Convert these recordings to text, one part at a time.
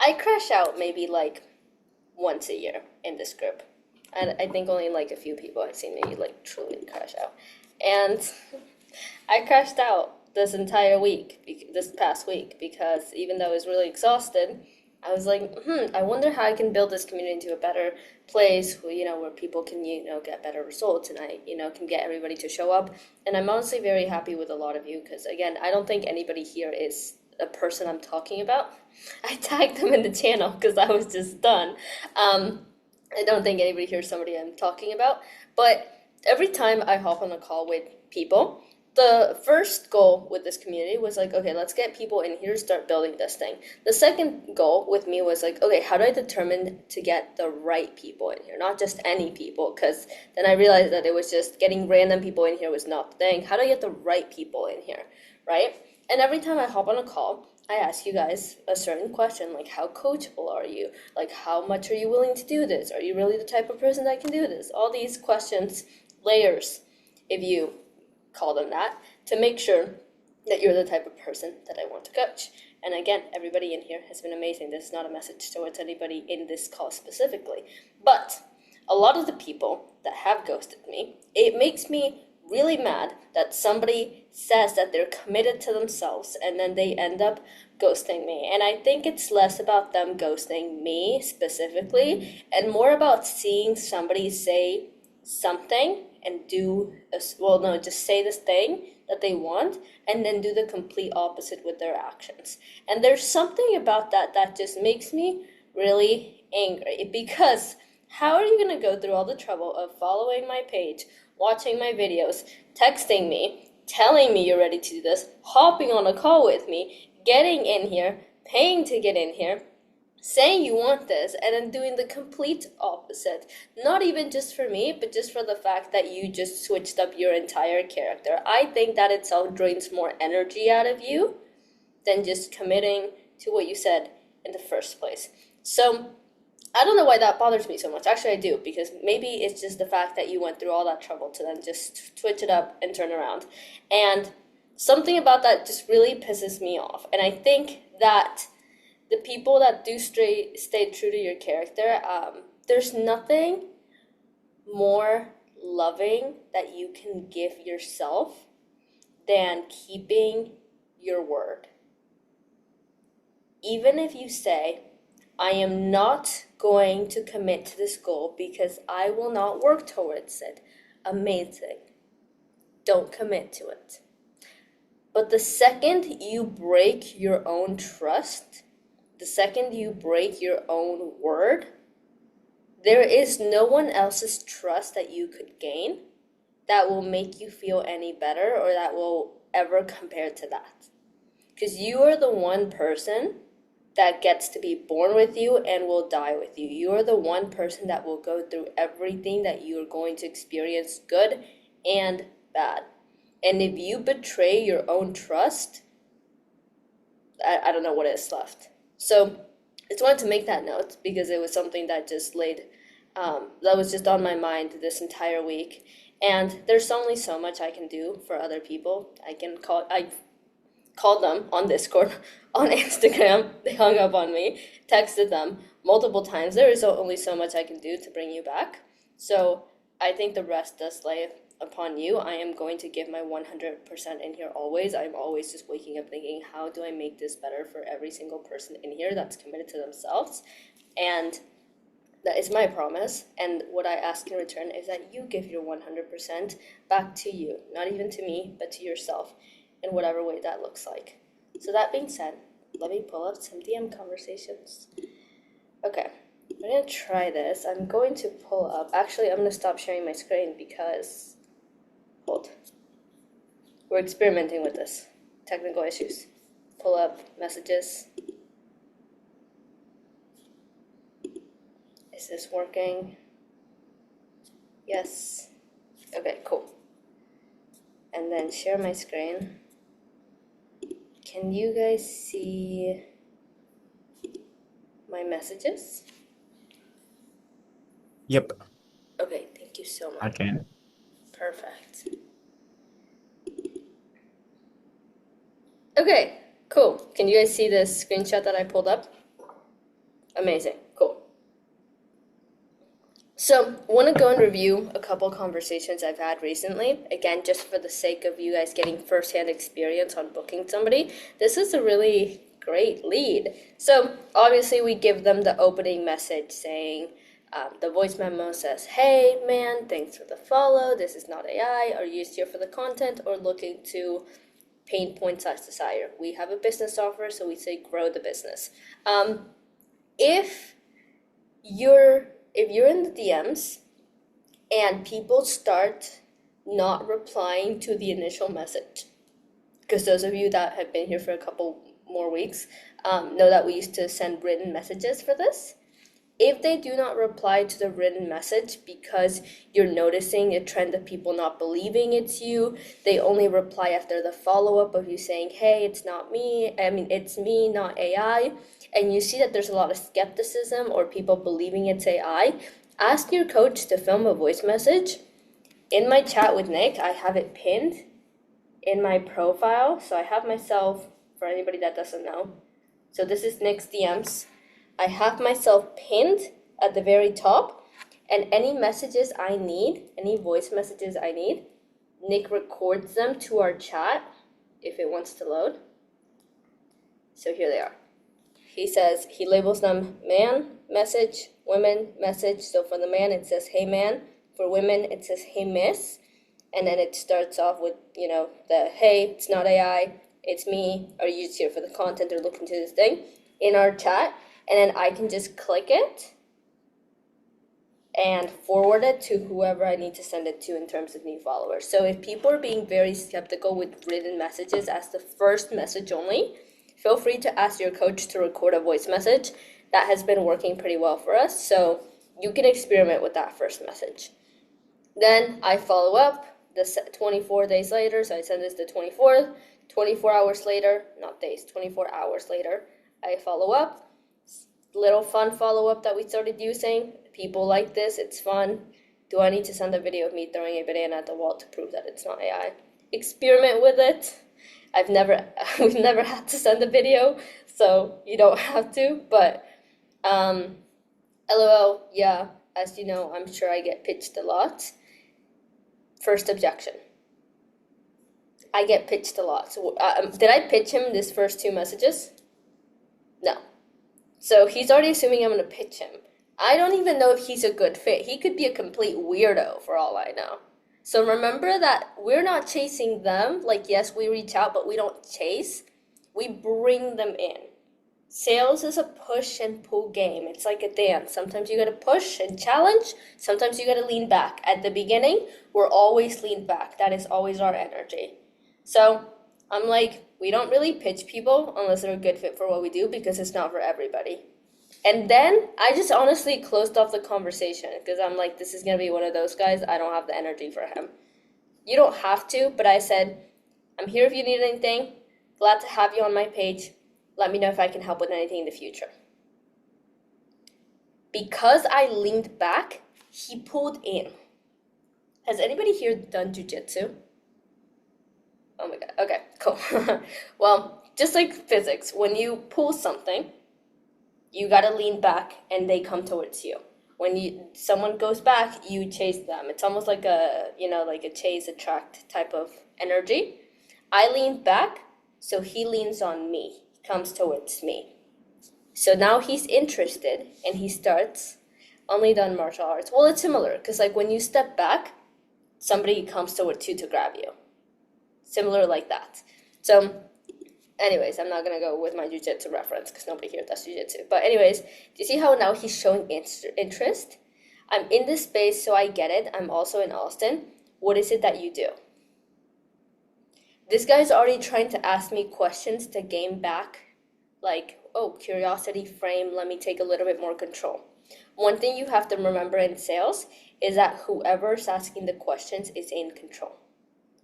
I crash out maybe like once a year in this group. And I think only like a few people I've seen me like truly crash out. And I crashed out this entire week, this past week, because even though I was really exhausted, I was like, I wonder how I can build this community into a better place, where people can, get better results, and I, can get everybody to show up. And I'm honestly very happy with a lot of you, because again, I don't think anybody here is a person I'm talking about. I tagged them in the channel because I was just done. I don't think anybody here is somebody I'm talking about, but every time I hop on a call with people, the first goal with this community was like, okay, let's get people in here, start building this thing. The second goal with me was like, okay, how do I determine to get the right people in here, not just any people? Because then I realized that it was just getting random people in here was not the thing. How do I get the right people in here, right? And every time I hop on a call, I ask you guys a certain question, like how coachable are you? Like how much are you willing to do this? Are you really the type of person that can do this? All these questions, layers, if you call them that, to make sure that you're the type of person that I want to coach. And again, everybody in here has been amazing. This is not a message towards anybody in this call specifically. But a lot of the people that have ghosted me, it makes me really mad that somebody says that they're committed to themselves and then they end up ghosting me. And I think it's less about them ghosting me specifically and more about seeing somebody say something and just say this thing that they want and then do the complete opposite with their actions. And there's something about that just makes me really angry, because how are you going to go through all the trouble of following my page, watching my videos, texting me, telling me you're ready to do this, hopping on a call with me, getting in here, paying to get in here, saying you want this, and then doing the complete opposite? Not even just for me, but just for the fact that you just switched up your entire character. I think that itself drains more energy out of you than just committing to what you said in the first place. So I don't know why that bothers me so much. Actually, I do, because maybe it's just the fact that you went through all that trouble to then just switch it up and turn around. And something about that just really pisses me off. And I think that the people that do stay true to your character, there's nothing more loving that you can give yourself than keeping your word. Even if you say, I am not going to commit to this goal because I will not work towards it. Amazing. Don't commit to it. But the second you break your own trust, the second you break your own word, there is no one else's trust that you could gain that will make you feel any better or that will ever compare to that. Because you are the one person that gets to be born with you and will die with you. You are the one person that will go through everything that you are going to experience, good and bad. And if you betray your own trust, I don't know what is left. So I just wanted to make that note because it was something that just that was just on my mind this entire week. And there's only so much I can do for other people. I called them on Discord, on Instagram. They hung up on me, texted them multiple times. There is only so much I can do to bring you back. So I think the rest does lay upon you. I am going to give my 100% in here always. I'm always just waking up thinking, how do I make this better for every single person in here that's committed to themselves? And that is my promise. And what I ask in return is that you give your 100% back to you, not even to me, but to yourself, in whatever way that looks like. So that being said, let me pull up some DM conversations. Okay, I'm gonna try this. I'm going to pull up, actually I'm gonna stop sharing my screen because, hold. We're experimenting with this. Technical issues. Pull up messages. Is this working? Yes. Okay, cool. And then share my screen. Can you guys see my messages? Yep, Okay, thank you so I much. can. Perfect. Okay, cool. Can you guys see the screenshot that I pulled up? Amazing. Cool. So, want to go and review a couple conversations I've had recently. Again, just for the sake of you guys getting firsthand experience on booking somebody. This is a really great lead. So, obviously, we give them the opening message saying, the voice memo says, "Hey, man, thanks for the follow. This is not AI. Are you used here for the content or looking to pain points as desire? We have a business offer, so we say grow the business." If you're in the DMs and people start not replying to the initial message, because those of you that have been here for a couple more weeks know that we used to send written messages for this. If they do not reply to the written message because you're noticing a trend of people not believing it's you, they only reply after the follow-up of you saying, "Hey, it's not me, it's me, not AI," and you see that there's a lot of skepticism or people believing it's AI, ask your coach to film a voice message. In my chat with Nick, I have it pinned in my profile, so I have myself, for anybody that doesn't know. So this is Nick's DMs. I have myself pinned at the very top, and any messages I need, any voice messages I need, Nick records them to our chat if it wants to load. So here they are. He says, he labels them man, message, women, message. So for the man, it says, "Hey man." For women, it says, "Hey miss." And then it starts off with, the, "Hey, it's not AI, it's me. Are you here for the content or looking to this thing?" in our chat. And then I can just click it and forward it to whoever I need to send it to in terms of new followers. So if people are being very skeptical with written messages as the first message only, feel free to ask your coach to record a voice message. That has been working pretty well for us. So you can experiment with that first message. Then I follow up the 24 days later. So I send this the 24th, 24 hours later, not days, 24 hours later, I follow up. Little fun follow-up that we started using. People like this, it's fun. Do I need to send a video of me throwing a banana at the wall to prove that it's not AI? Experiment with it. We've never had to send a video, so you don't have to, but LOL, yeah, as you know, I'm sure I get pitched a lot. First objection. I get pitched a lot. So did I pitch him these first two messages? No. So he's already assuming I'm going to pitch him. I don't even know if he's a good fit. He could be a complete weirdo for all I know. So remember that we're not chasing them. Like, yes, we reach out, but we don't chase. We bring them in. Sales is a push and pull game. It's like a dance. Sometimes you got to push and challenge. Sometimes you got to lean back. At the beginning, we're always lean back. That is always our energy. So I'm like, we don't really pitch people unless they're a good fit for what we do because it's not for everybody. And then I just honestly closed off the conversation because I'm like, this is going to be one of those guys. I don't have the energy for him. You don't have to, but I said, I'm here if you need anything. Glad to have you on my page. Let me know if I can help with anything in the future. Because I leaned back, he pulled in. Has anybody here done jujitsu? Oh my god, okay, cool. Well, just like physics, when you pull something, you gotta lean back and they come towards you. When someone goes back, you chase them. It's almost like a chase attract type of energy. I leaned back, so he leans on me, comes towards me. So now he's interested and he starts, only done martial arts. Well, it's similar, because like when you step back, somebody comes towards you to grab you. Similar like that. So anyways, I'm not going to go with my jiu-jitsu reference because nobody here does jiu-jitsu. But anyways, do you see how now he's showing interest? I'm in this space, so I get it. I'm also in Austin. What is it that you do? This guy's already trying to ask me questions to gain back, like, oh, curiosity frame, let me take a little bit more control. One thing you have to remember in sales is that whoever's asking the questions is in control.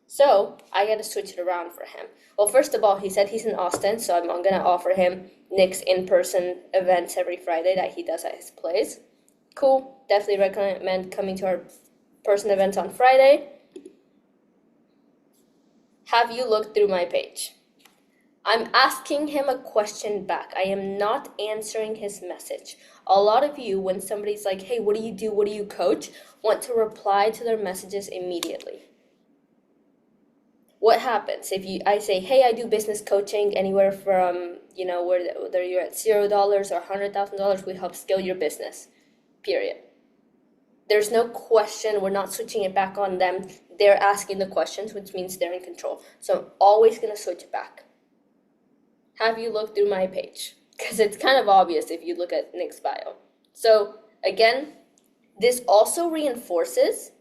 So I got to switch it around for him. Well, first of all, he said he's in Austin, so I'm going to offer him Nick's in-person events every Friday that he does at his place. Cool. Definitely recommend coming to our person events on Friday. Have you looked through my page? I'm asking him a question back. I am not answering his message. A lot of you, when somebody's like, hey, what do you do? What do you coach? Want to reply to their messages immediately. What happens if I say, hey, I do business coaching anywhere from, whether you're at $0 or $100,000, we help scale your business, period. There's no question. We're not switching it back on them. They're asking the questions, which means they're in control. So I'm always going to switch it back. Have you looked through my page? Because it's kind of obvious if you look at Nick's bio. So again, this also reinforces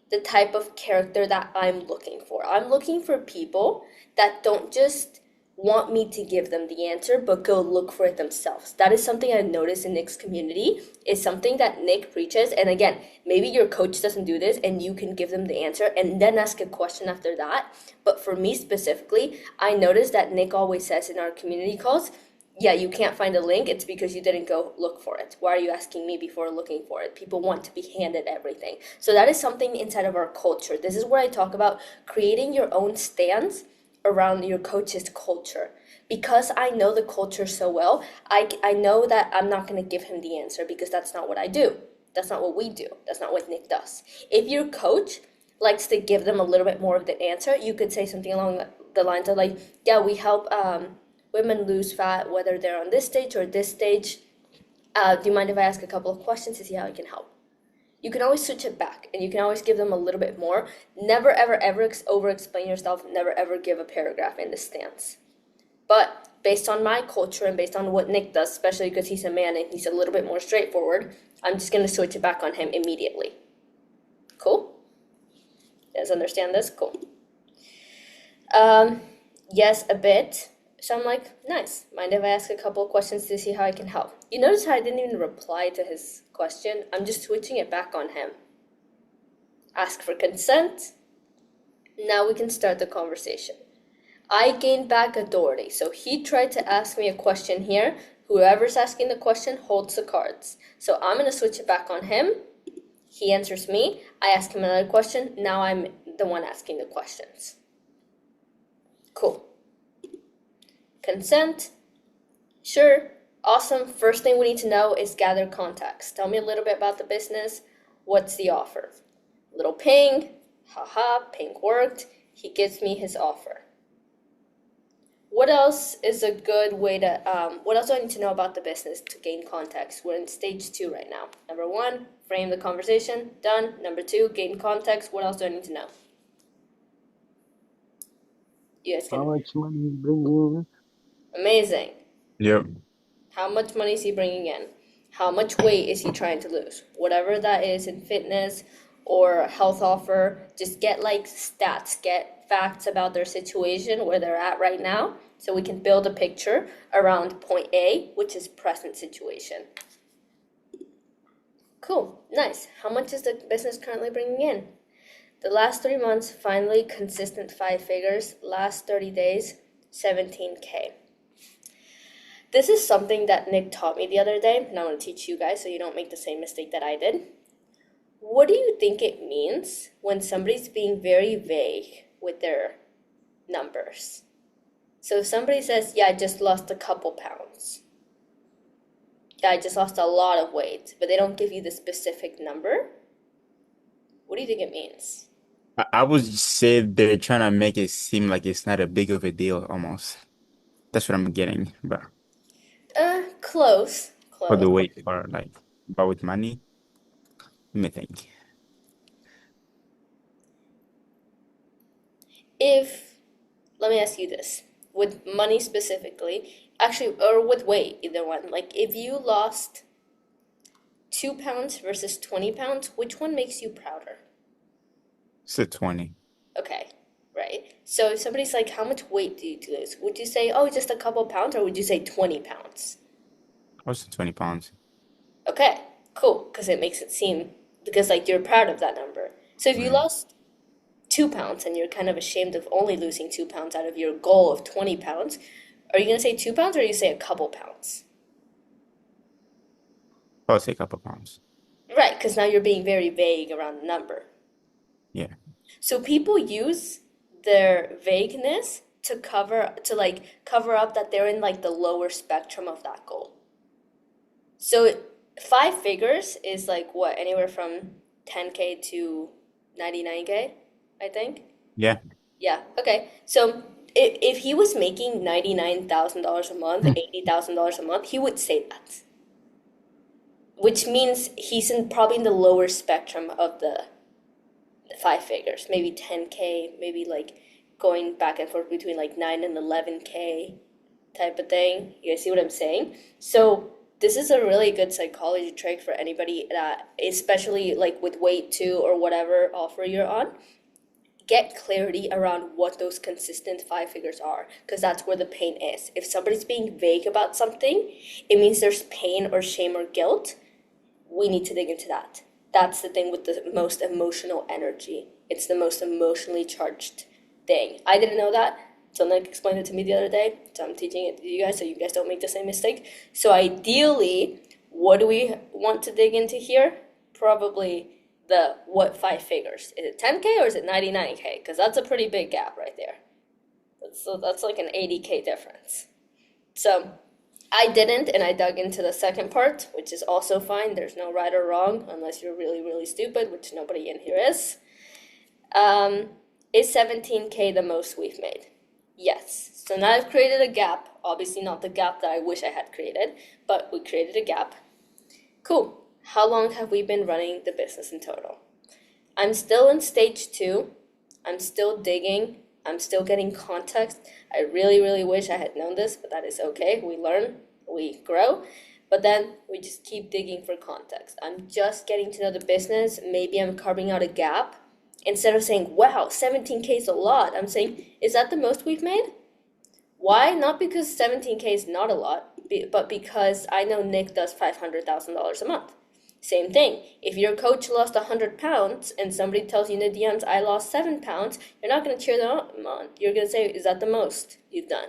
the type of character that I'm looking for. I'm looking for people that don't just want me to give them the answer, but go look for it themselves. That is something I've noticed in Nick's community, is something that Nick preaches. And again, maybe your coach doesn't do this and you can give them the answer and then ask a question after that. But for me specifically, I noticed that Nick always says in our community calls, yeah, you can't find a link, it's because you didn't go look for it. Why are you asking me before looking for it? People want to be handed everything. So that is something inside of our culture. This is where I talk about creating your own stance around your coach's culture. Because I know the culture so well, I know that I'm not going to give him the answer because that's not what I do. That's not what we do. That's not what Nick does. If your coach likes to give them a little bit more of the answer, you could say something along the lines of like, yeah, we help women lose fat, whether they're on this stage or this stage. Do you mind if I ask a couple of questions to see how I can help? You can always switch it back and you can always give them a little bit more. Never, ever, ever over explain yourself. Never, ever give a paragraph in this stance. But based on my culture and based on what Nick does, especially because he's a man and he's a little bit more straightforward, I'm just going to switch it back on him immediately. Cool? You guys understand this? Cool. Yes, a bit. So I'm like, nice. Mind if I ask a couple of questions to see how I can help? You notice how I didn't even reply to his question? I'm just switching it back on him. Ask for consent. Now we can start the conversation. I gained back authority. So he tried to ask me a question here. Whoever's asking the question holds the cards. So I'm going to switch it back on him. He answers me. I ask him another question. Now I'm the one asking the questions. Cool. Consent. Sure. Awesome. First thing we need to know is gather context. Tell me a little bit about the business. What's the offer? Little ping. Haha, ping worked. He gives me his offer. What else is a good way to, what else do I need to know about the business to gain context? We're in stage 2 right now. Number 1, frame the conversation. Done. Number 2, gain context. What else do I need to know? You guys How can. much money you bring in? Amazing. Yep. How much money is he bringing in? How much weight is he trying to lose? Whatever that is in fitness or health offer, just get like stats, get facts about their situation, where they're at right now, so we can build a picture around point A, which is present situation. Cool, nice. How much is the business currently bringing in? The last 3 months, finally consistent 5 figures. Last 30 days, 17K. This is something that Nick taught me the other day, and I want to teach you guys so you don't make the same mistake that I did. What do you think it means when somebody's being very vague with their numbers? So if somebody says, yeah, I just lost a couple pounds. Yeah, I just lost a lot of weight, but they don't give you the specific number. What do you think it means? I would say they're trying to make it seem like it's not a big of a deal almost. That's what I'm getting. But Close, for close. the weight part, like, but with money, let me think. If, let me ask you this, with money specifically, actually, or with weight, either one, like if you lost 2 pounds versus 20 pounds, which one makes you prouder? Say 20. Okay, right. So if somebody's like, how much weight do you lose? Would you say, oh, just a couple pounds, or would you say 20 pounds? I was 20 pounds. Okay, cool, because it makes it seem, because like you're proud of that number. So if you Yeah. lost 2 pounds and you're kind of ashamed of only losing 2 pounds out of your goal of 20 pounds, are you going to say 2 pounds or are you say a couple pounds? I would say a couple pounds. Right, because now you're being very vague around the number. Yeah. So people use their vagueness to cover up that they're in like the lower spectrum of that goal. So 5 figures is like what, anywhere from 10K to 99K, I think. Yeah. Yeah, okay. So if he was making $99,000 a month, $80,000 a month, he would say that. Which means he's probably in the lower spectrum of the 5 figures, maybe 10K, maybe like going back and forth between like 9 and 11K type of thing. You guys see what I'm saying? So this is a really good psychology trick for anybody that, especially like with Weight 2 or whatever offer you're on. Get clarity around what those consistent 5 figures are, because that's where the pain is. If somebody's being vague about something, it means there's pain or shame or guilt. We need to dig into that. That's the thing with the most emotional energy. It's the most emotionally charged thing. I didn't know that. Someone explained it to me the other day, so I'm teaching it to you guys so you guys don't make the same mistake. So ideally, what do we want to dig into here? Probably the what 5 figures. Is it 10K or is it 99K? Because that's a pretty big gap right there. That's like an 80K difference. So I didn't, and I dug into the second part, which is also fine. There's no right or wrong, unless you're really, really stupid, which nobody in here is. Is 17K the most we've made? Yes. So now I've created a gap. Obviously not the gap that I wish I had created, but we created a gap. Cool. How long have we been running the business in total? I'm still in stage 2. I'm still digging. I'm still getting context. I really, really wish I had known this, but that is okay. We learn, we grow, but then we just keep digging for context. I'm just getting to know the business. Maybe I'm carving out a gap. Instead of saying, wow, 17K is a lot, I'm saying, is that the most we've made? Why? Not because 17K is not a lot, but because I know Nick does $500,000 a month. Same thing. If your coach lost 100 pounds and somebody tells you in the DMs, I lost 7 pounds, you're not going to cheer them on. You're going to say, is that the most you've done?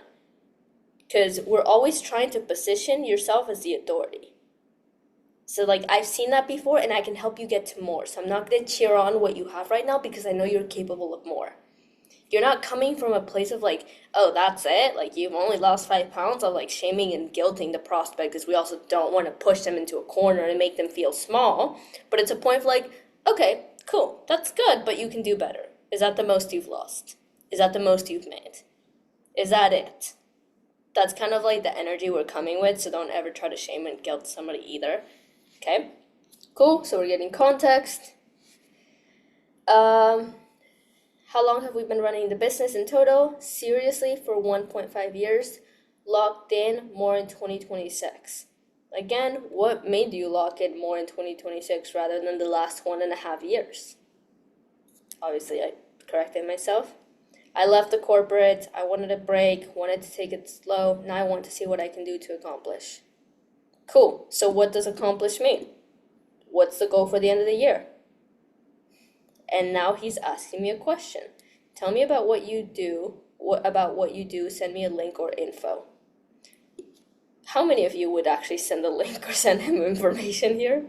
Because we're always trying to position yourself as the authority. So like I've seen that before and I can help you get to more. So I'm not going to cheer on what you have right now because I know you're capable of more. You're not coming from a place of like, oh, that's it. Like you've only lost 5 pounds of like shaming and guilting the prospect, because we also don't want to push them into a corner and make them feel small. But it's a point of like, okay, cool, that's good, but you can do better. Is that the most you've lost? Is that the most you've made? Is that it? That's kind of like the energy we're coming with, so don't ever try to shame and guilt somebody either. Okay, cool, so we're getting context. How long have we been running the business in total? Seriously, for 1.5 years. Locked in more in 2026. Again, what made you lock in more in 2026 rather than the last 1.5 years? Obviously, I corrected myself. I left the corporate. I wanted a break, wanted to take it slow. Now I want to see what I can do to accomplish. Cool. So what does accomplish mean? What's the goal for the end of the year? And now he's asking me a question. Tell me about what you do. Send me a link or info. How many of you would actually send a link or send him information here?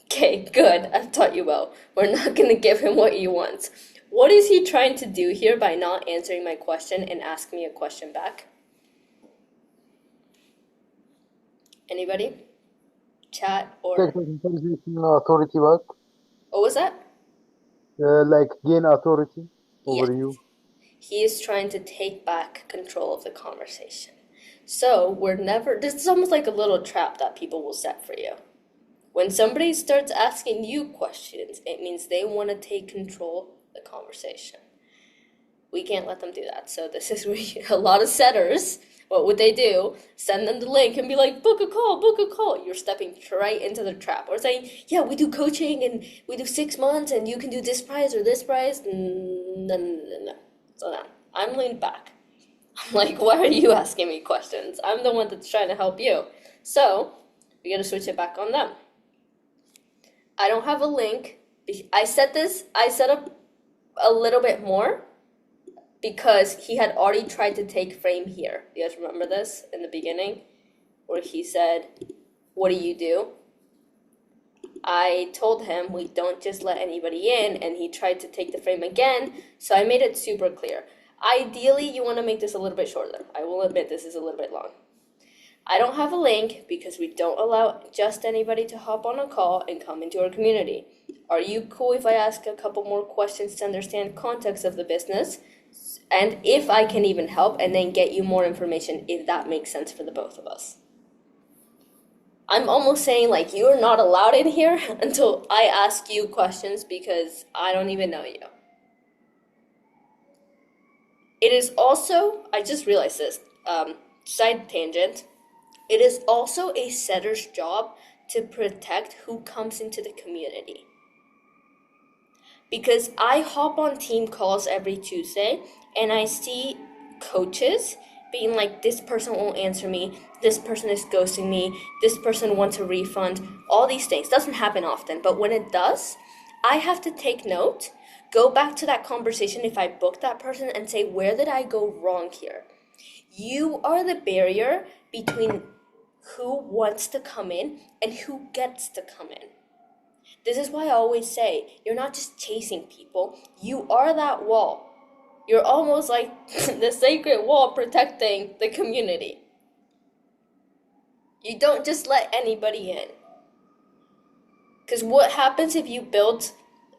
Okay, good. I've taught you well. We're not going to give him what he wants. What is he trying to do here by not answering my question and asking me a question back? Anybody? Chat or... Take the authority back, What was that? like gain authority over Yes. you. He is trying to take back control of the conversation. So this is almost like a little trap that people will set for you. When somebody starts asking you questions, it means they want to take control of the conversation. We can't let them do that. So this is where a lot of setters, what would they do? Send them the link and be like, book a call, book a call. You're stepping right into the trap. Or saying, yeah, we do coaching and we do 6 months and you can do this price or this price. No. So now I'm leaned back. I'm like, why are you asking me questions? I'm the one that's trying to help you. So we got to switch it back on them. I don't have a link. I set up a little bit more because he had already tried to take frame here. You guys remember this in the beginning where he said, what do you do? I told him we don't just let anybody in, and he tried to take the frame again, so I made it super clear. Ideally, you want to make this a little bit shorter. I will admit this is a little bit long. I don't have a link because we don't allow just anybody to hop on a call and come into our community. Are you cool if I ask a couple more questions to understand context of the business? And if I can even help, and then get you more information if that makes sense for the both of us. I'm almost saying like you're not allowed in here until I ask you questions because I don't even know you. It is also, I just realized this, side tangent. It is also a setter's job to protect who comes into the community. Because I hop on team calls every Tuesday and I see coaches being like, this person won't answer me, this person is ghosting me, this person wants a refund, all these things. Doesn't happen often, but when it does, I have to take note, go back to that conversation if I booked that person and say, where did I go wrong here? You are the barrier between who wants to come in and who gets to come in. This is why I always say, you're not just chasing people, you are that wall. You're almost like the sacred wall protecting the community. You don't just let anybody in. Because what happens if you build,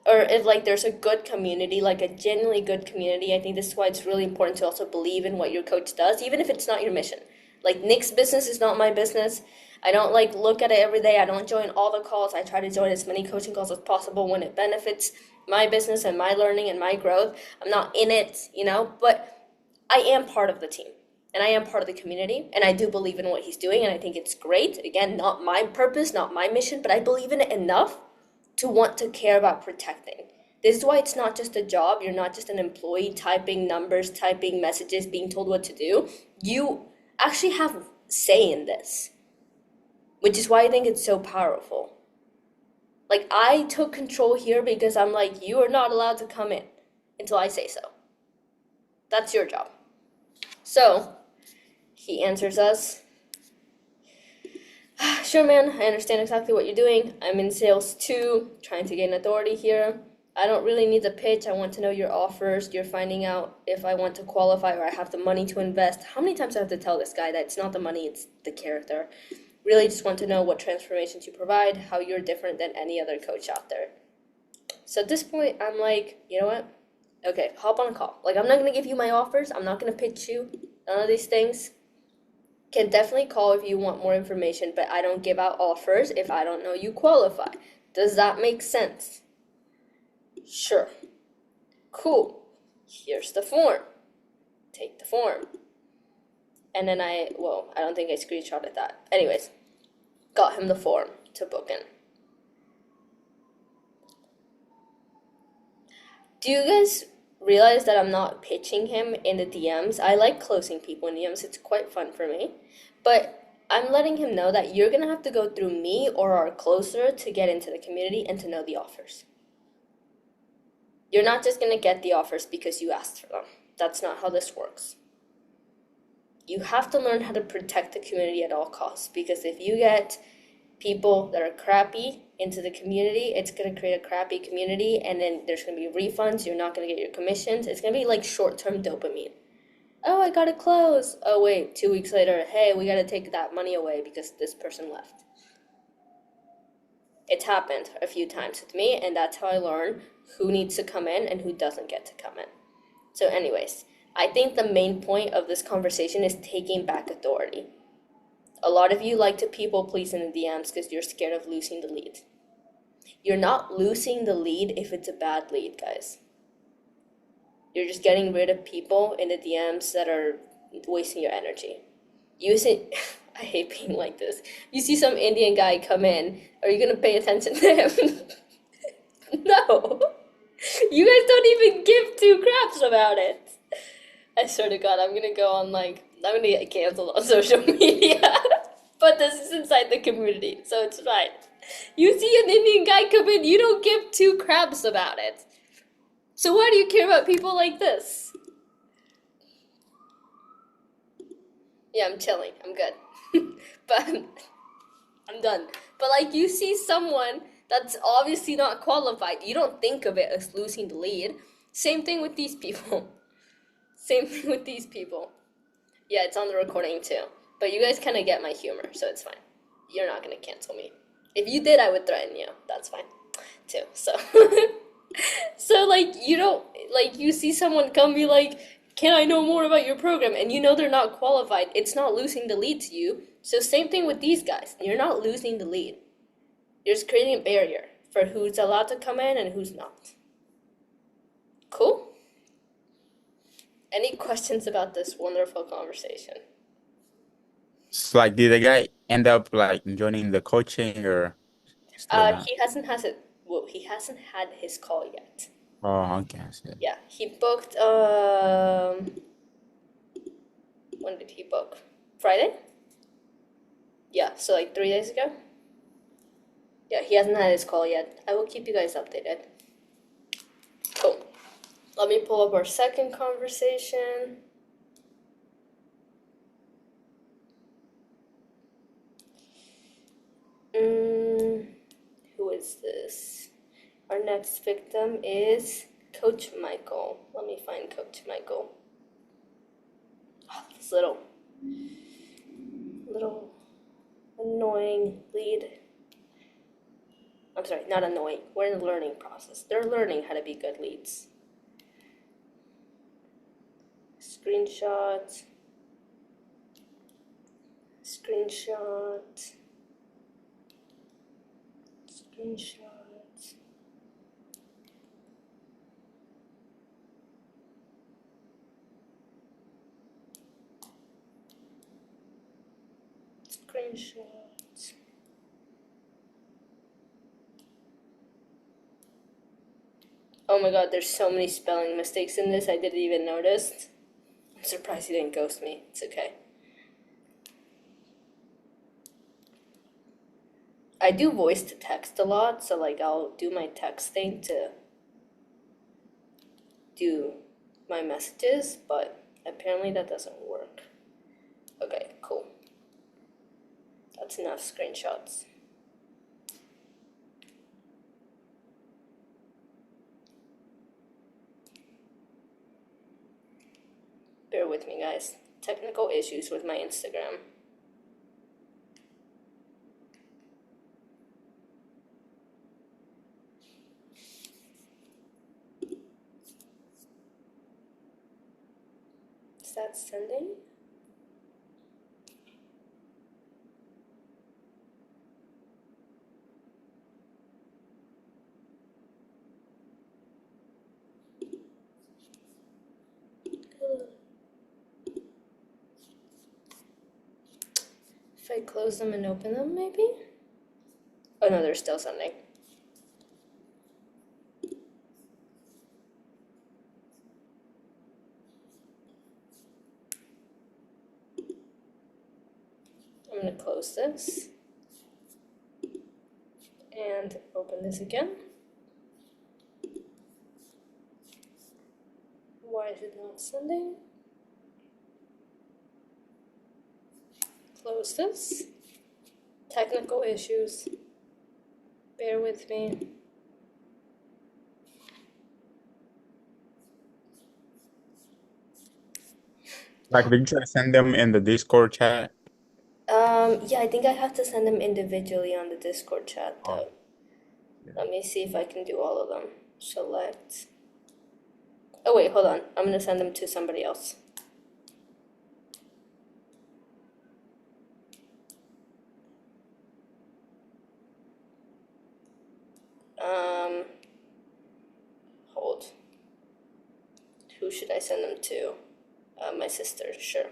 or if like there's a good community, like a genuinely good community, I think this is why it's really important to also believe in what your coach does, even if it's not your mission. Like Nick's business is not my business. I don't like look at it every day. I don't join all the calls. I try to join as many coaching calls as possible when it benefits my business and my learning and my growth. I'm not in it, but I am part of the team and I am part of the community and I do believe in what he's doing and I think it's great. Again, not my purpose, not my mission, but I believe in it enough to want to care about protecting. This is why it's not just a job. You're not just an employee typing numbers, typing messages, being told what to do. You actually have say in this, which is why I think it's so powerful. Like, I took control here because I'm like, you are not allowed to come in until I say so. That's your job. So, he answers us. Sure, man, I understand exactly what you're doing. I'm in sales too, trying to gain authority here. I don't really need the pitch. I want to know your offers. You're finding out if I want to qualify or I have the money to invest. How many times do I have to tell this guy that it's not the money, it's the character? Really just want to know what transformations you provide, how you're different than any other coach out there. So at this point, I'm like, you know what? Okay, hop on a call. Like, I'm not going to give you my offers. I'm not going to pitch you. None of these things. Can definitely call if you want more information, but I don't give out offers if I don't know you qualify. Does that make sense? Sure. Cool. Here's the form. Take the form. And then I don't think I screenshotted that. Anyways, got him the form to book in. Do you guys realize that I'm not pitching him in the DMs? I like closing people in DMs. It's quite fun for me. But I'm letting him know that you're going to have to go through me or our closer to get into the community and to know the offers. You're not just going to get the offers because you asked for them. That's not how this works. You have to learn how to protect the community at all costs, because if you get people that are crappy into the community, it's going to create a crappy community, and then there's going to be refunds. You're not going to get your commissions. It's going to be like short-term dopamine. Oh, I got to close. Oh, wait, 2 weeks later, hey, we got to take that money away because this person left. It's happened a few times with me, and that's how I learn who needs to come in and who doesn't get to come in. So anyways, I think the main point of this conversation is taking back authority. A lot of you like to people please in the DMs because you're scared of losing the lead. You're not losing the lead if it's a bad lead, guys. You're just getting rid of people in the DMs that are wasting your energy. I hate being like this. You see some Indian guy come in, are you going to pay attention to him? No. You guys don't even give two craps about it. I swear to God, I'm going to go on I'm going to get canceled on social media. But this is inside the community, so it's fine. You see an Indian guy come in, you don't give two craps about it. So why do you care about people like this? Yeah, I'm chilling. I'm good. But I'm done. But you see someone that's obviously not qualified. You don't think of it as losing the lead. Same thing with these people. Same thing with these people. Yeah, it's on the recording too. But you guys kind of get my humor, so it's fine. You're not gonna cancel me. If you did, I would threaten you. That's fine, too. So, so like you don't like you see someone come be like, "Can I know more about your program?" And you know they're not qualified. It's not losing the lead to you. So same thing with these guys. You're not losing the lead. You're just creating a barrier for who's allowed to come in and who's not. Cool? Any questions about this wonderful conversation? So like, did the guy end up like joining the coaching or still not? He hasn't has it. Well, he hasn't had his call yet. Oh, okay. I see. Yeah, he booked. When did he book? Friday? Yeah, so like 3 days ago. Yeah, he hasn't had his call yet. I will keep you guys updated. Cool. Let me pull up our second conversation. Who is this? Our next victim is Coach Michael. Let me find Coach Michael. Oh, this little annoying lead. I'm sorry, not annoying. We're in the learning process. They're learning how to be good leads. Screenshot. Screenshot. Screenshot. Screenshot. Oh my god, there's so many spelling mistakes in this, I didn't even notice. I'm surprised he didn't ghost me. It's okay. I do voice to text a lot, so like I'll do my texting to do my messages, but apparently that doesn't work. Okay, cool. That's enough screenshots. Bear with me, guys. Technical issues with my Instagram. Is that sending? If I close them and open them, maybe? Oh no, they're still sending. I'm gonna close this and open this again. Why is it not sending? Close this. Technical issues. Bear with me. Like, did you try to send them in the Discord chat? Yeah, I think I have to send them individually on the Discord chat Oh, though. yeah. Let me see if I can do all of them. Select. Oh wait, hold on. I'm gonna send them to somebody else. Um, hold. Who should I send them to? My sister, sure.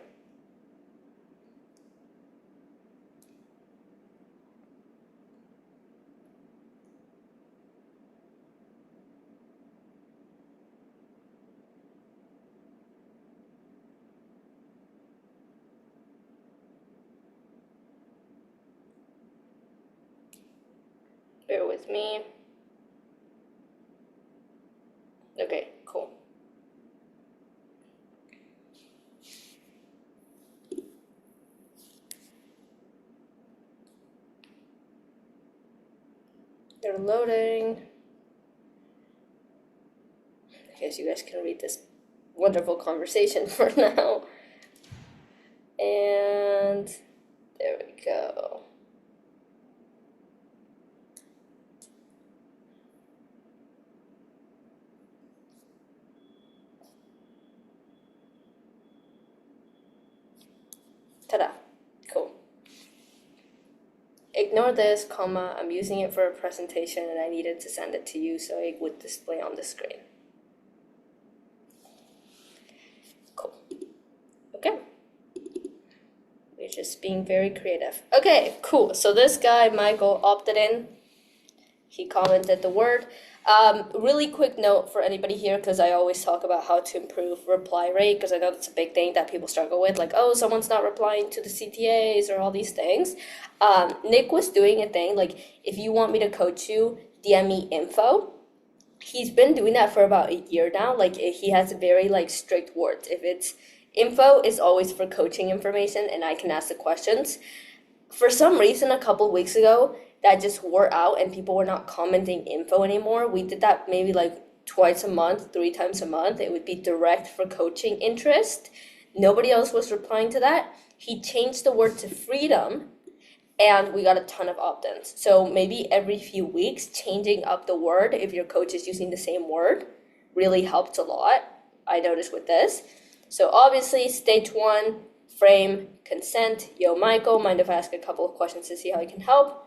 Bear with me. Okay, cool. They're loading. I guess you guys can read this wonderful conversation for now. And there we go. Ta-da. Cool. Ignore this, comma, I'm using it for a presentation and I needed to send it to you so it would display on the screen. Cool. Okay. We're just being very creative. Okay, cool. So this guy, Michael, opted in. He commented the word. Really quick note for anybody here, because I always talk about how to improve reply rate, because I know that's a big thing that people struggle with, like, oh, someone's not replying to the CTAs or all these things. Nick was doing a thing, like, if you want me to coach you, DM me info. He's been doing that for about a year now. Like, he has very, like, strict words. If it's info is always for coaching information, and I can ask the questions. For some reason, a couple weeks ago, that just wore out and people were not commenting info anymore. We did that maybe like twice a month, 3 times a month. It would be direct for coaching interest. Nobody else was replying to that. He changed the word to freedom and we got a ton of opt-ins. So maybe every few weeks, changing up the word if your coach is using the same word really helped a lot. I noticed with this. So obviously, stage 1, frame, consent. Yo, Michael, mind if I ask a couple of questions to see how I can help?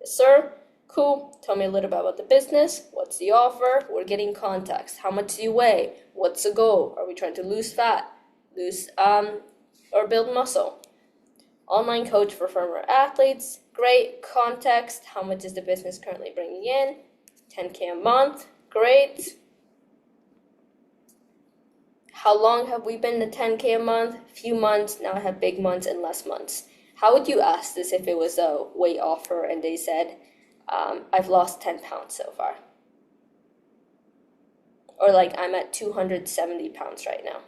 Yes, sir. Cool. Tell me a little bit about the business. What's the offer? We're getting context. How much do you weigh? What's the goal? Are we trying to lose fat, or build muscle? Online coach for firmware athletes. Great. Context. How much is the business currently bringing in? 10K a month. Great. How long have we been to 10K a month? Few months. Now I have big months and less months. How would you ask this if it was a weight offer and they said, I've lost 10 pounds so far? Or like, I'm at 270 pounds right now.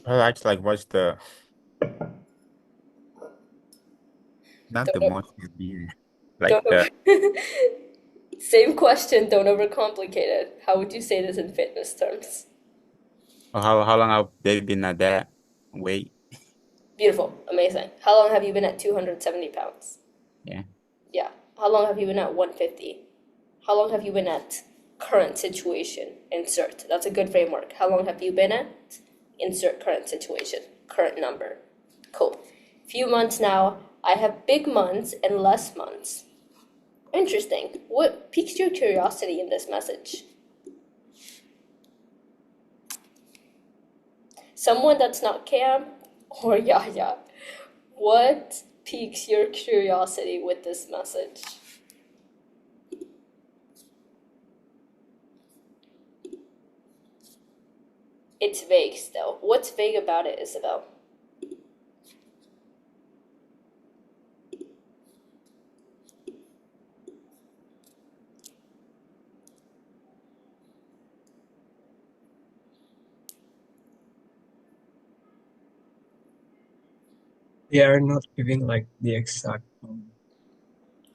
Well, actually, like, what's the not the Don't, most severe, like don't Same question, don't overcomplicate it. How would you say this in fitness terms? how long have they been at that weight? Beautiful, amazing. How long have you been at 270 pounds? Yeah. Yeah. How long have you been at 150? How long have you been at current situation? Insert. That's a good framework. How long have you been at? Insert current situation. Current number. Cool. Few months now. I have big months and less months. Interesting. What piques your curiosity in this message? Someone that's not Cam or Yaya. What piques your curiosity with this message? It's vague still. What's vague about it, Isabel? They are not giving like the exact number.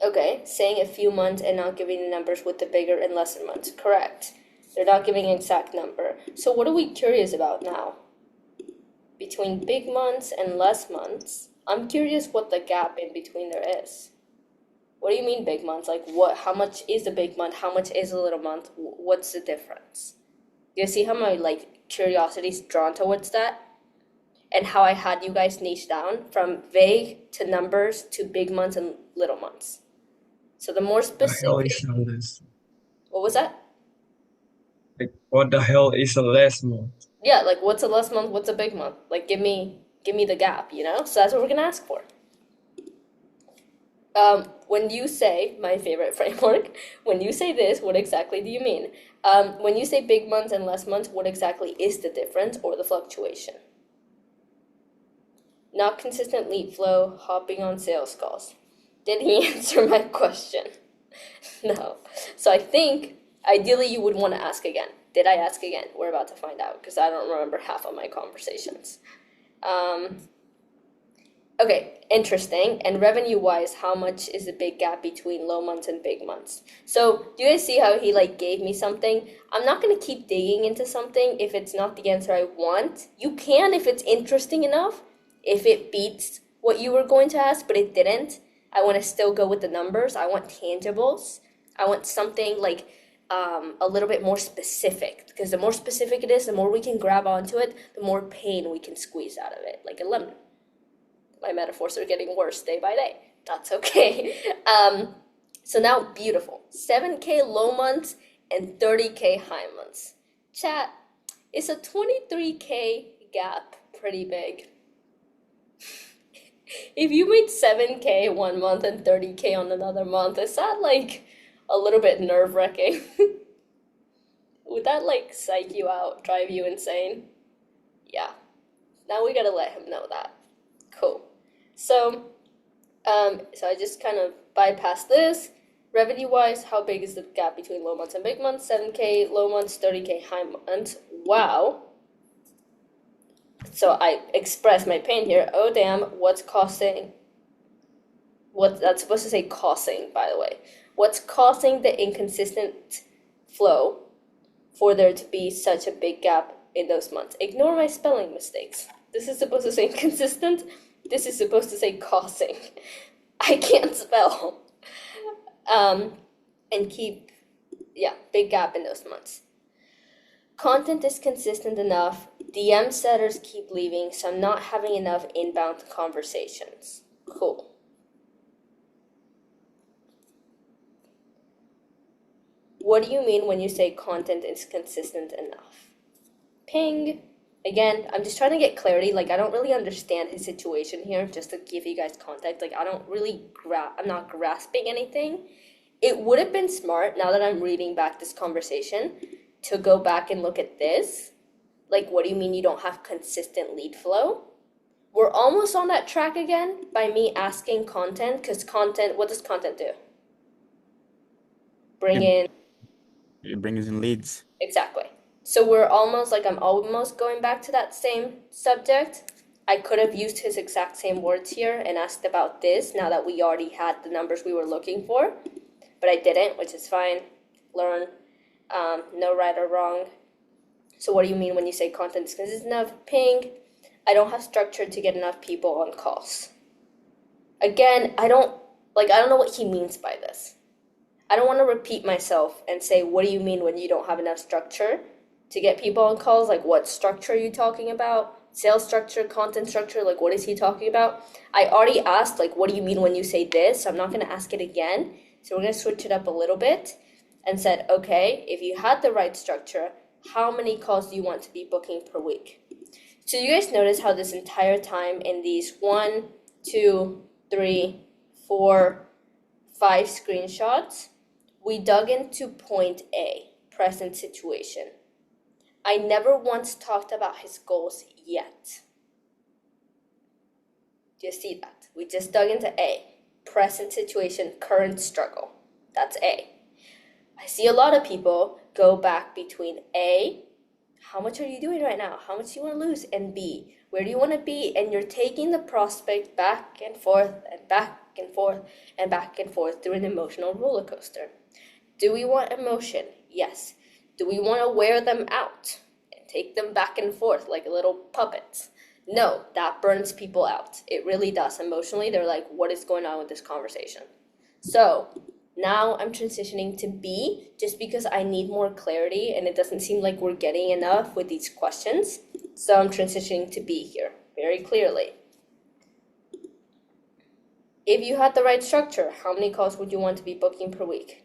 Okay, saying a few months and not giving the numbers with the bigger and lesser months. Correct. They're not giving an exact number. So what are we curious about now? Between big months and less months, I'm curious what the gap in between there is. What do you mean big months? Like what? How much is a big month? How much is a little month? What's the difference? You see how my like curiosity's drawn towards that? And how I had you guys niche down from vague to numbers to big months and little months. So the more The hell is specific, all this? what was that? Like, what the hell is a less month? Yeah, like what's a less month, what's a big month? Like give me the gap, you know? So that's what we're gonna ask for. When you say, my favorite framework, when you say this, what exactly do you mean? When you say big months and less months, what exactly is the difference or the fluctuation? Not consistent lead flow, hopping on sales calls. Did he answer my question? No. So I think ideally you would want to ask again. Did I ask again? We're about to find out because I don't remember half of my conversations. Okay, interesting. And revenue-wise, how much is the big gap between low months and big months? So, do you guys see how he like gave me something? I'm not gonna keep digging into something if it's not the answer I want. You can if it's interesting enough, if it beats what you were going to ask, but it didn't. I want to still go with the numbers. I want tangibles. I want something like a little bit more specific, because the more specific it is, the more we can grab onto it, the more pain we can squeeze out of it, like a lemon. My metaphors are getting worse day by day. That's okay. So now, beautiful. 7K low months and 30K high months. Chat, is a 23K gap pretty big? If you made 7K one month and 30K on another month, is that like a little bit nerve-wracking? Would that like psych you out, drive you insane? Yeah. Now we gotta let him know that. Cool. So I just kind of bypassed this. Revenue-wise, how big is the gap between low months and big months? 7K low months, 30K high months. Wow. So I express my pain here. Oh damn, what's causing? What that's supposed to say causing, by the way. What's causing the inconsistent flow for there to be such a big gap in those months? Ignore my spelling mistakes. This is supposed to say inconsistent. This is supposed to say causing. I can't spell. And keep, big gap in those months. Content is consistent enough. DM setters keep leaving, so I'm not having enough inbound conversations. Cool. What do you mean when you say content is consistent enough? Ping. Again, I'm just trying to get clarity. Like, I don't really understand his situation here, just to give you guys context. Like, I don't really I'm not grasping anything. It would have been smart, now that I'm reading back this conversation, to go back and look at this. Like, what do you mean you don't have consistent lead flow? We're almost on that track again by me asking content, because content, what does content do? It brings in leads. Exactly. So we're almost, like, I'm almost going back to that same subject. I could have used his exact same words here and asked about this now that we already had the numbers we were looking for. But I didn't, which is fine. Learn. No right or wrong. So what do you mean when you say content is consistent enough? Ping. I don't have structure to get enough people on calls. Again, I don't know what he means by this. I don't want to repeat myself and say, what do you mean when you don't have enough structure to get people on calls? Like, what structure are you talking about? Sales structure, content structure, like, what is he talking about? I already asked, like, what do you mean when you say this? So I'm not going to ask it again. So we're going to switch it up a little bit and said, okay, if you had the right structure, how many calls do you want to be booking per week? So you guys notice how this entire time in these 1, 2, 3, 4, 5 screenshots, we dug into point A, present situation. I never once talked about his goals yet. Do you see that? We just dug into A, present situation, current struggle. That's A. I see a lot of people go back between A, how much are you doing right now? How much do you want to lose? And B, where do you want to be? And you're taking the prospect back and forth and back and forth and back and forth through an emotional roller coaster. Do we want emotion? Yes. Do we want to wear them out and take them back and forth like little puppets? No, that burns people out. It really does. Emotionally, they're like, what is going on with this conversation? So now I'm transitioning to B just because I need more clarity and it doesn't seem like we're getting enough with these questions. So I'm transitioning to B here very clearly. If you had the right structure, how many calls would you want to be booking per week?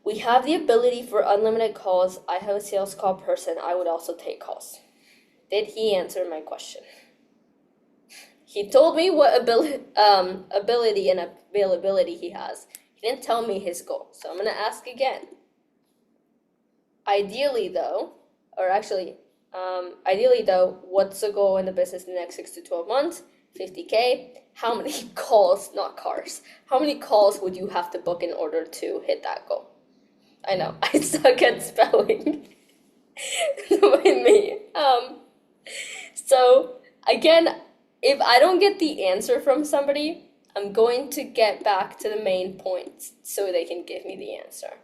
We have the ability for unlimited calls. I have a sales call person. I would also take calls. Did he answer my question? He told me what ability and availability he has. He didn't tell me his goal, so I'm going to ask again. Ideally though, what's the goal in the business in the next 6 to 12 months? 50K. How many calls, not cars, how many calls would you have to book in order to hit that goal? I know, I suck at spelling. Mind me. So again, if I don't get the answer from somebody, I'm going to get back to the main point so they can give me the answer.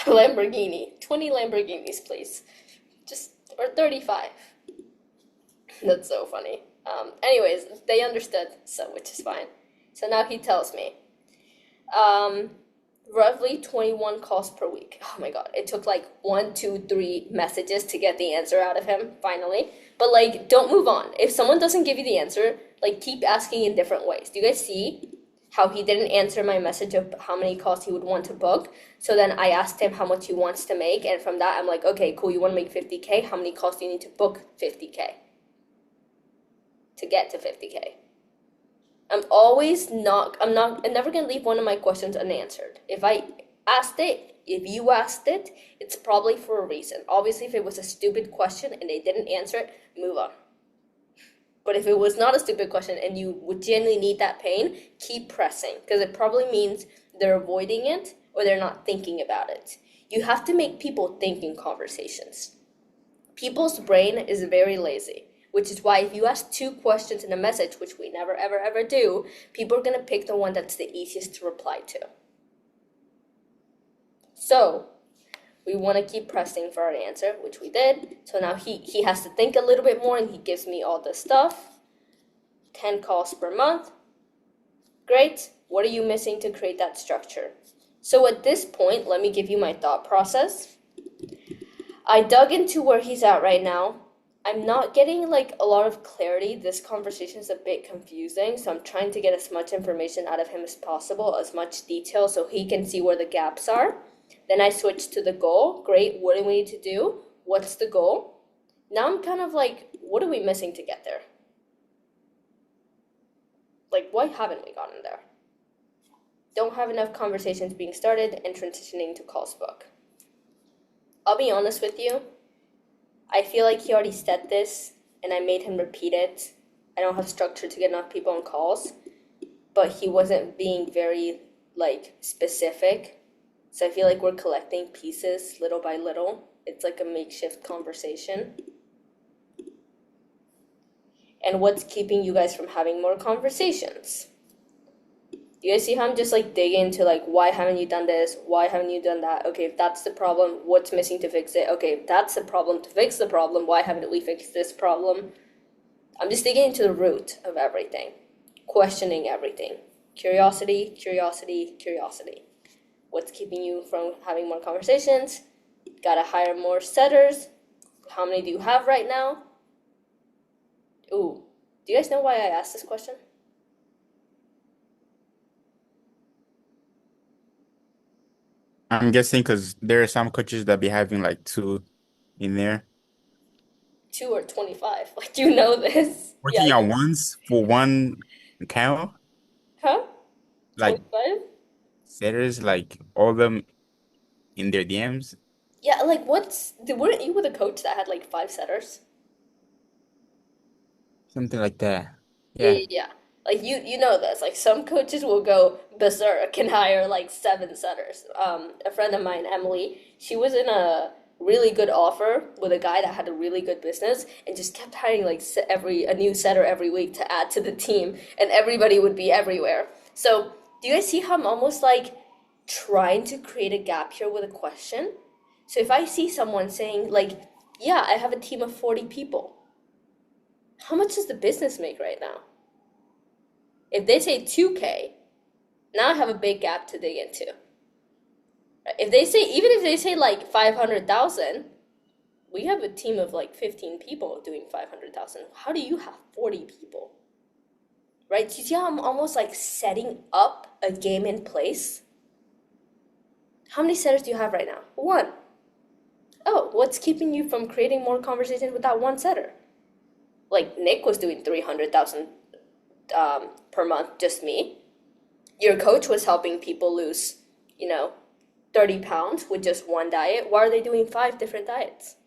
Lamborghini. 20 Lamborghinis, please. Or 35. That's so funny. Anyways, they understood, so which is fine. So now he tells me, roughly 21 calls per week. Oh my god, it took like 1, 2, 3 messages to get the answer out of him, finally. But like, don't move on. If someone doesn't give you the answer, like keep asking in different ways. Do you guys see how he didn't answer my message of how many calls he would want to book? So then I asked him how much he wants to make, and from that I'm like, okay, cool, you want to make 50K? How many calls do you need to book 50K? To get to 50K. I'm never gonna leave one of my questions unanswered. If you asked it, it's probably for a reason. Obviously, if it was a stupid question and they didn't answer it, move on. But if it was not a stupid question and you would genuinely need that pain, keep pressing, because it probably means they're avoiding it or they're not thinking about it. You have to make people think in conversations. People's brain is very lazy, which is why if you ask 2 questions in a message, which we never, ever, ever do, people are going to pick the one that's the easiest to reply to. So we want to keep pressing for an answer, which we did. So now he has to think a little bit more, and he gives me all this stuff. 10 calls per month. Great. What are you missing to create that structure? So at this point, let me give you my thought process. I dug into where he's at right now. I'm not getting like a lot of clarity. This conversation is a bit confusing, so I'm trying to get as much information out of him as possible, as much detail, so he can see where the gaps are. Then I switched to the goal. Great, what do we need to do? What's the goal? Now I'm kind of like, what are we missing to get there? Like, why haven't we gotten there? Don't have enough conversations being started and transitioning to calls book. I'll be honest with you. I feel like he already said this, and I made him repeat it. I don't have structure to get enough people on calls, but he wasn't being very, like, specific. So I feel like we're collecting pieces little by little. It's like a makeshift conversation. And what's keeping you guys from having more conversations? You guys see how I'm just like digging into like, why haven't you done this? Why haven't you done that? Okay, if that's the problem, what's missing to fix it? Okay, if that's the problem, to fix the problem, why haven't we fixed this problem? I'm just digging into the root of everything, questioning everything. Curiosity, curiosity, curiosity. What's keeping you from having more conversations? Gotta hire more setters. How many do you have right now? Ooh, do you guys know why I asked this question? I'm guessing because there are some coaches that be having like 2 in there. 2 or 25. Like, you know this. Working Yeah. at once for one account, Huh? like 25? setters, like all of them in their DMs. Yeah, like weren't you with a coach that had like 5 setters? Something like that. Yeah, Yeah. yeah, yeah. Like you know this. Like some coaches will go berserk and hire like 7 setters. A friend of mine, Emily, she was in a really good offer with a guy that had a really good business and just kept hiring like a new setter every week to add to the team, and everybody would be everywhere. So, do you guys see how I'm almost like trying to create a gap here with a question? So if I see someone saying like, "Yeah, I have a team of 40 people." How much does the business make right now? If they say 2K, now I have a big gap to dig into. Even if they say like 500,000, we have a team of like 15 people doing 500,000. How do you have 40 people? Right? Do you see how I'm almost like setting up a game in place? How many setters do you have right now? 1. Oh, what's keeping you from creating more conversations with that 1 setter? Like Nick was doing 300,000 per month, just me. Your coach was helping people lose, 30 pounds with just 1 diet. Why are they doing 5 different diets?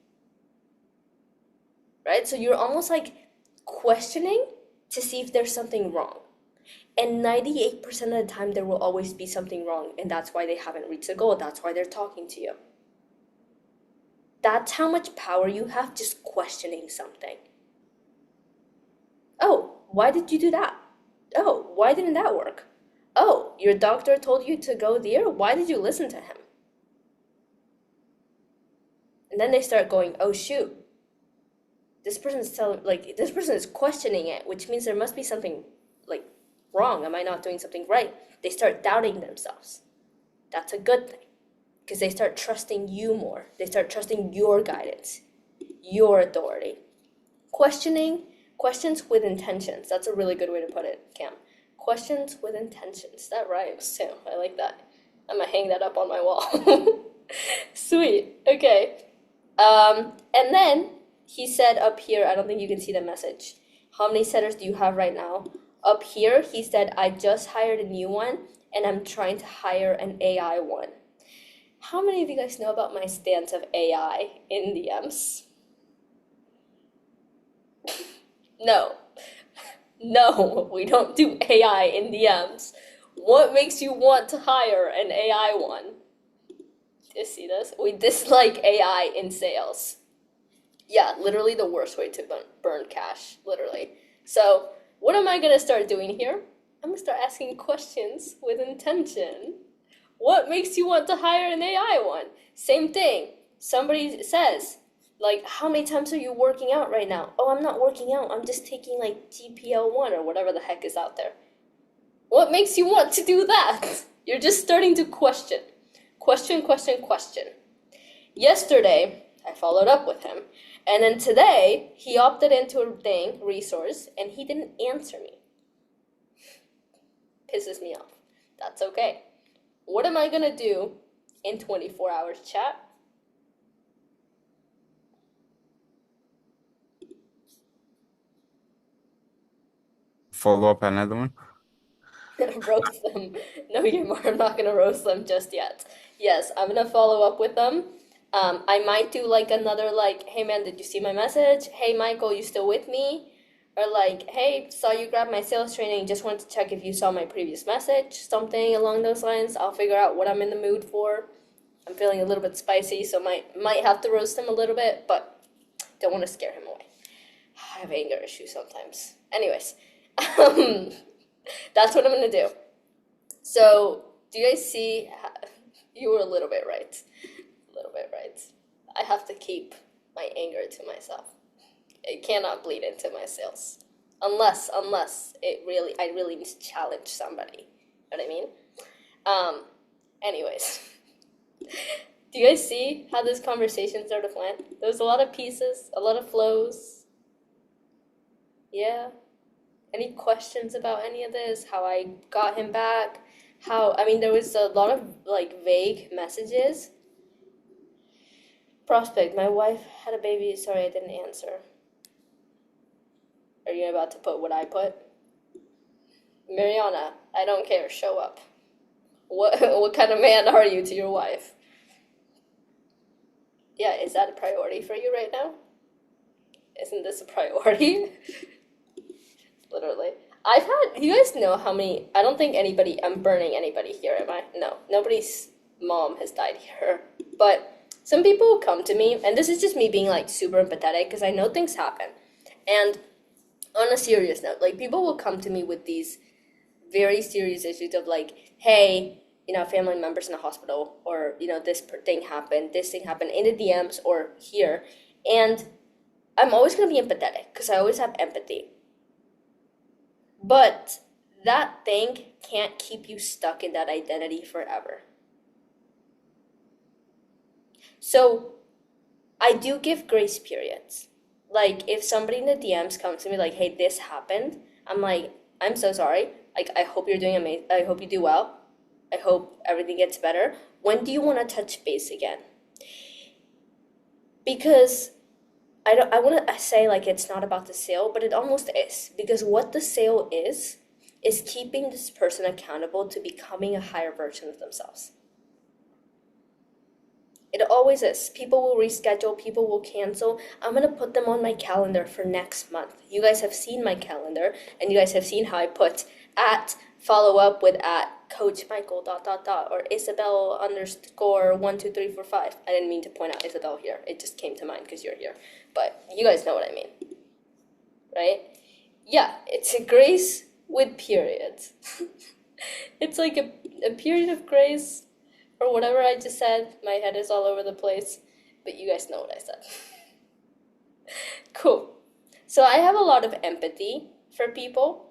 Right? So you're almost like questioning to see if there's something wrong. And 98% of the time, there will always be something wrong. And that's why they haven't reached the goal. That's why they're talking to you. That's how much power you have just questioning something. why did you do that? Oh, why didn't that work? Oh, your doctor told you to go there? Why did you listen to him? And then they start going, oh shoot, this person is questioning it, which means there must be something like wrong. Am I not doing something right? They start doubting themselves. That's a good thing, because they start trusting you more. They start trusting your guidance, your authority. Questions with intentions. That's a really good way to put it, Cam. Questions with intentions. That rhymes too. I like that. I'm gonna hang that up on my wall. Sweet. Okay. And then he said up here, I don't think you can see the message. How many setters do you have right now? Up here, he said, I just hired a new one and I'm trying to hire an AI one. How many of you guys know about my stance of AI in DMs? No. No, we don't do AI in DMs. What makes you want to hire an AI one? Do you see this? We dislike AI in sales. Yeah, literally the worst way to burn cash, literally. So, what am I gonna start doing here? I'm gonna start asking questions with intention. What makes you want to hire an AI one? Same thing. Somebody says, like, how many times are you working out right now? Oh, I'm not working out. I'm just taking like GPL1 or whatever the heck is out there. What makes you want to do that? You're just starting to question. Question. Yesterday, I followed up with him. And then today, he opted into a resource, and he didn't answer me. Pisses me off. That's okay. What am I gonna do in 24 hours, chat? Follow up another one. Roast them. No, I'm not gonna roast them just yet. Yes, I'm gonna follow up with them. I might do like another hey man, did you see my message? Hey Michael, you still with me? Or hey, saw you grab my sales training, just wanted to check if you saw my previous message. Something along those lines. I'll figure out what I'm in the mood for. I'm feeling a little bit spicy, so might have to roast him a little bit, but don't want to scare him away. I have anger issues sometimes. Anyways, that's what I'm gonna do. So, do you guys see? You were a little bit right. I have to keep my anger to myself. It cannot bleed into my sales, unless I really need to challenge somebody. You know what I mean? Anyways, do you guys see how this conversation started to went? There was a lot of pieces, a lot of flows. Yeah. Any questions about any of this? How I got him back? There was a lot of vague messages. Prospect, my wife had a baby. Sorry, I didn't answer. Are you about to put what I put? Mariana, I don't care. Show up. What kind of man are you to your wife? Yeah, is that a priority for you right now? Isn't this a priority? Literally. You guys know how many, I don't think I'm burning anybody here, am I? No, nobody's mom has died here. But some people will come to me, and this is just me being super empathetic, because I know things happen. And on a serious note, people will come to me with these very serious issues of hey, family members in the hospital, or, this thing happened in the DMs or here. And I'm always going to be empathetic, because I always have empathy. But that thing can't keep you stuck in that identity forever. So I do give grace periods. If somebody in the DMs comes to me hey, this happened, I'm I'm so sorry. I hope you're doing amazing. I hope you do well. I hope everything gets better. When do you want to touch base again? Because I want to say it's not about the sale, but it almost is. Because what the sale is keeping this person accountable to becoming a higher version of themselves. It always is. People will reschedule, people will cancel. I'm going to put them on my calendar for next month. You guys have seen my calendar, and you guys have seen how I put follow up with Coach Michael ... or Isabel _12345. I didn't mean to point out Isabel here. It just came to mind because you're here. But you guys know what I mean, right? Yeah, it's a grace with periods. It's like a period of grace or whatever I just said. My head is all over the place, but you guys know what I said. Cool. So I have a lot of empathy for people.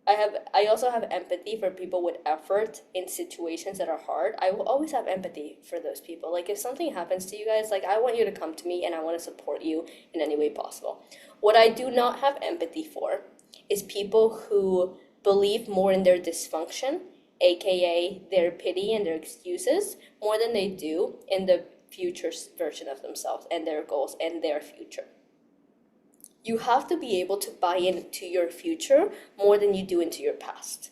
I also have empathy for people with effort in situations that are hard. I will always have empathy for those people. Like if something happens to you guys, like I want you to come to me and I want to support you in any way possible. What I do not have empathy for is people who believe more in their dysfunction, aka their pity and their excuses, more than they do in the future version of themselves and their goals and their future. You have to be able to buy into your future more than you do into your past.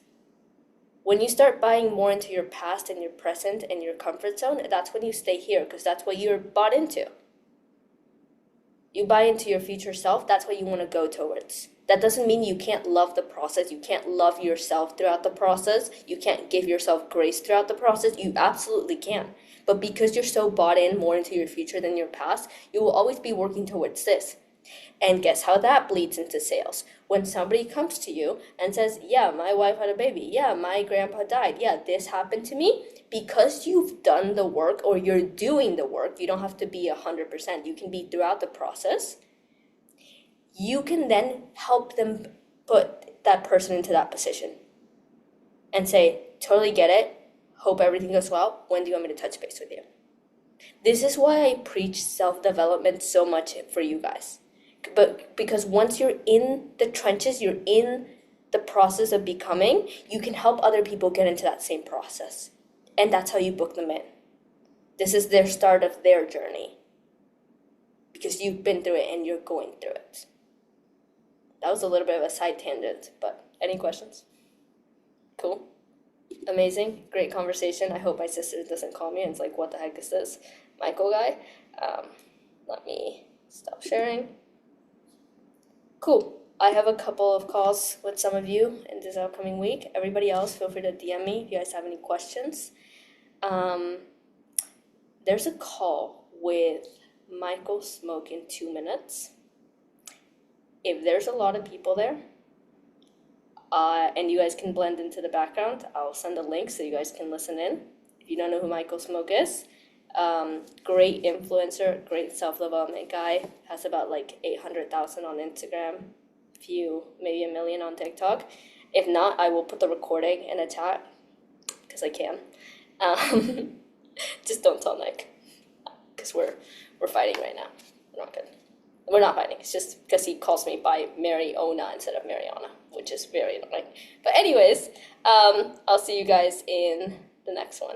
When you start buying more into your past and your present and your comfort zone, that's when you stay here because that's what you're bought into. You buy into your future self, that's what you want to go towards. That doesn't mean you can't love the process, you can't love yourself throughout the process, you can't give yourself grace throughout the process, you absolutely can. But because you're so bought in more into your future than your past, you will always be working towards this. And guess how that bleeds into sales? When somebody comes to you and says, yeah, my wife had a baby. Yeah, my grandpa died. Yeah, this happened to me. Because you've done the work or you're doing the work, you don't have to be 100%. You can be throughout the process. You can then help them put that person into that position and say, totally get it. Hope everything goes well. When do you want me to touch base with you? This is why I preach self-development so much for you guys. But because once you're in the trenches, you're in the process of becoming, you can help other people get into that same process. And that's how you book them in. This is their start of their journey. Because you've been through it and you're going through it. That was a little bit of a side tangent, but any questions? Cool. Amazing. Great conversation. I hope my sister doesn't call me and it's like, what the heck is this Michael guy? Let me stop sharing. Cool. I have a couple of calls with some of you in this upcoming week. Everybody else, feel free to DM me if you guys have any questions. There's a call with Michael Smoke in 2 minutes. If there's a lot of people there, and you guys can blend into the background, I'll send a link so you guys can listen in. If you don't know who Michael Smoke is, great influencer, great self-development guy, has about like 800,000 on Instagram, maybe 1 million on TikTok. If not, I will put the recording in a chat, because I can. Just don't tell Nick, because we're fighting right now. We're not fighting, it's just because he calls me by Mariona instead of Mariana, which is very annoying. But anyways, I'll see you guys in the next one.